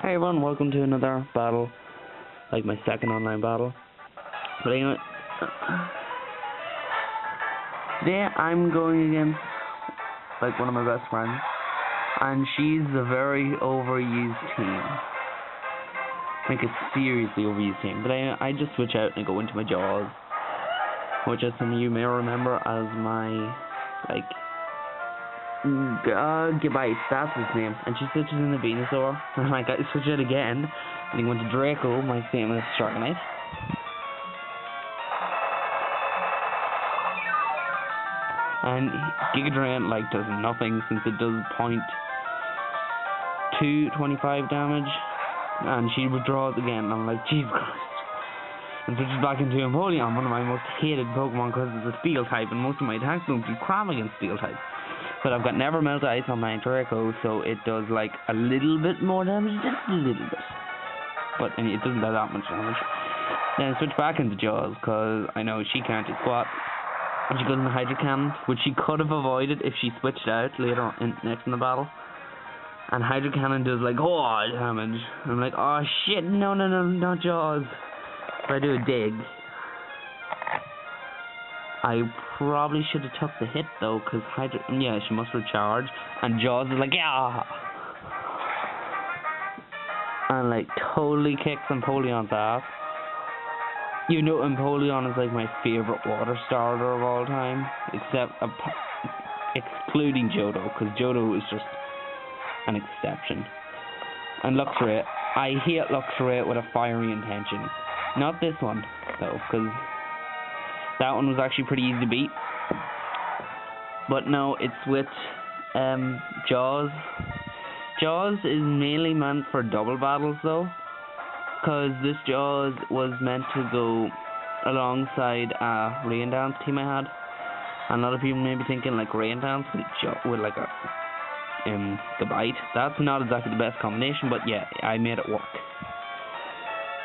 Hey everyone, welcome to another battle, like my second online battle. But anyway, today I'm going against like one of my best friends, and she's a very overused team. Like a seriously overused team. But I just switch out and go into my Jaws, which as some of you may remember as my Gibite, that's his name, and she switches in the Venusaur, and I switch it again, and he went to Draco, my famous Sharknite. And Giga Drain does nothing since it does 0.225 damage, and she withdraws again, and I'm like, Jesus Christ. And switches back into Empoleon, one of my most hated Pokemon because it's a Steel type, and most of my attacks don't do crap against Steel type. But I've got Never Melt Ice on my Draco, so it does like a little bit more damage, just a little bit. But it doesn't do that much damage. Then I switch back into Jaws, because I know she can't do squat. And she goes into Hydro Cannon, which she could have avoided if she switched out later next in the battle. And Hydro Cannon does like, oh, damage. And I'm like, oh shit, no, not Jaws. If I do a dig. I probably should have took the hit though, because she must recharge, and Jaws is like, yeah, and like totally kicks Empoleon's ass. You know, Empoleon is like my favorite water starter of all time, excluding Johto, because Johto is just an exception. And Luxray, I hate Luxray with a fiery intention. Not this one though, because that one was actually pretty easy to beat. But no, it's with Jaws. Jaws is mainly meant for double battles though, because this Jaws was meant to go alongside a Rain Dance team I had. And a lot of people may be thinking like Rain Dance with like a Gabite. That's not exactly the best combination, but yeah, I made it work.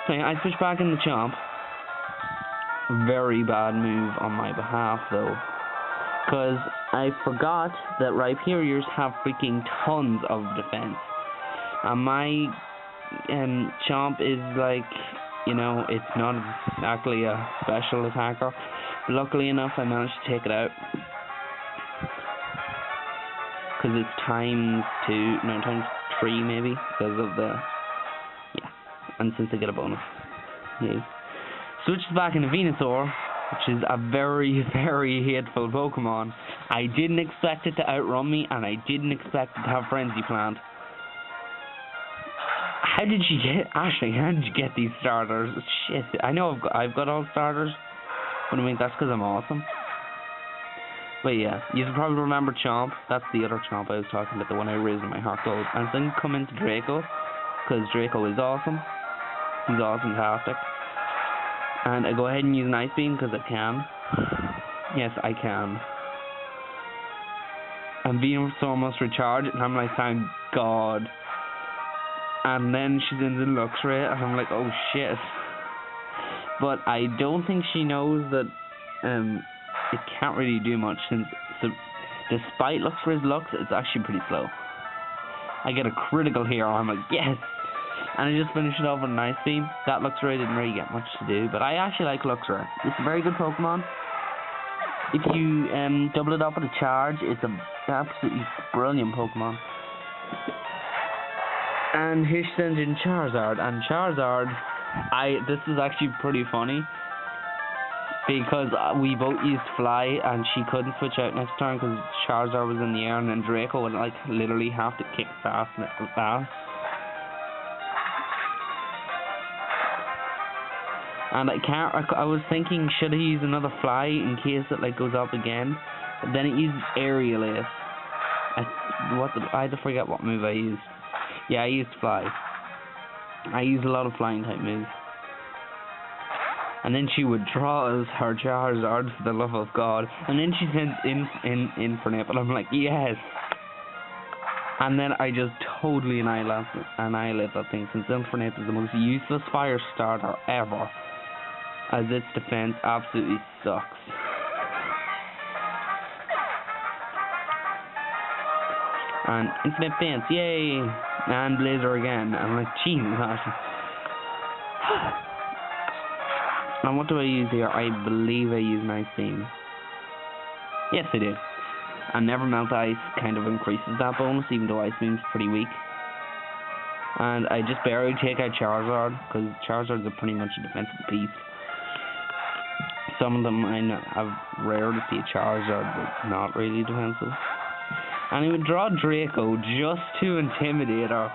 So yeah, I switched back in the Chomp. Very bad move on my behalf though, because I forgot that Rhyperiors have freaking tons of defense, and my Chomp is like, you know, it's not exactly a special attacker. Luckily enough, I managed to take it out, because it's times 3 maybe, because of the, and since I get a bonus, yay. Switches back into Venusaur, which is a very, very hateful Pokemon. I didn't expect it to outrun me, and I didn't expect it to have Frenzy Plant. How did you get these starters? Shit, I know I've got all starters, but I mean, that's because I'm awesome. But yeah, you can probably remember Chomp. That's the other Chomp I was talking about, the one I raised in my Heart Gold. And then come into Draco, because Draco is awesome. He's awesome-tastic. And I go ahead and use an Ice Beam because I can. Yes, I can. And Venusaur must recharge, and I'm like, thank God. And then she's in the Luxray, and I'm like, oh shit. But I don't think she knows that it can't really do much, since despite Luxray's Lux, it's actually pretty slow. I get a critical here, and I'm like, yes. And I just finished it off with an Ice Beam. That Luxray didn't really get much to do, but I actually like Luxray. It's a very good Pokemon. If you double it up with a charge, it's an absolutely brilliant Pokemon. And here she sends in Charizard, and Charizard, this is actually pretty funny, because we both used Fly, and she couldn't switch out next turn because Charizard was in the air, and then Draco would like literally have to kick fast. And I was thinking, should I use another Fly in case it goes up again? But then it uses Aerial Ace. I had to forget what move I used. Yeah, I used Fly. I use a lot of flying type moves. And then she withdraws her Charizard for the love of God. And then she sends Infernape, and I'm like, yes. And then I just totally annihilate that thing, since Infernape is the most useless fire starter ever, as its defense absolutely sucks. And Infinite Fence, yay! And Blazer again. I'm like, Jesus. And what do I use here? I believe I use an Ice Beam. Yes, I do. And Never Melt Ice kind of increases that bonus, even though Ice Beam's pretty weak. And I just barely take out Charizard, because Charizard's are pretty much a defensive beast. Some of them I have rare to see a Charizard, but not really defensive. And I would draw Draco just to intimidate her.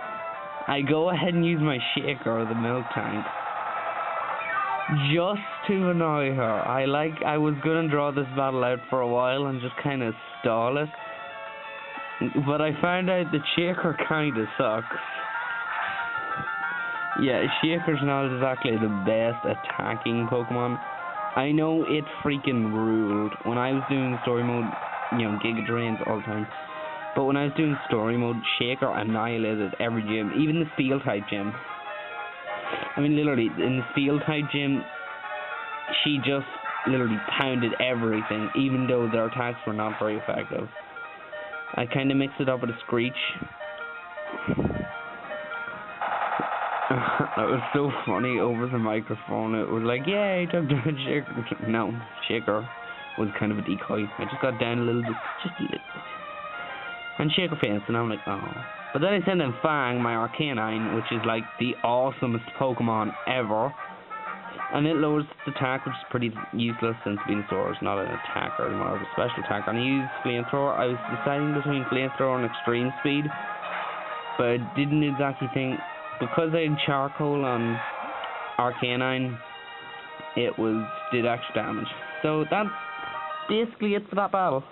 I go ahead and use my Shaker or the Milk Tank just to annoy her. I was gonna draw this battle out for a while and just kind of stall it, but I found out that Shaker kind of sucks. Yeah, Shaker's not exactly the best attacking Pokemon. I know it freaking ruled when I was doing story mode, you know, Giga Drains all the time. But when I was doing story mode, Shaker annihilated every gym, even the Steel type gym. I mean, literally, in the Steel type gym, she just literally pounded everything, even though their attacks were not very effective. I kind of mixed it up with a Screech. That was so funny over the microphone. It was like, yay, took down Shaker. No, Shaker was kind of a decoy. I just got down a little bit, just a little bit. And Shaker Fence, and I'm like, oh. But then I sent in Fang, my Arcanine, which is like the awesomest Pokemon ever. And it lowers its attack, which is pretty useless since Venusaur is not an attacker anymore, it's a special attack. And I used Flamethrower. I was deciding between Flamethrower and Extreme Speed, but I didn't exactly think, because I had Charcoal on Arcanine, it did extra damage. So that's basically it for that battle.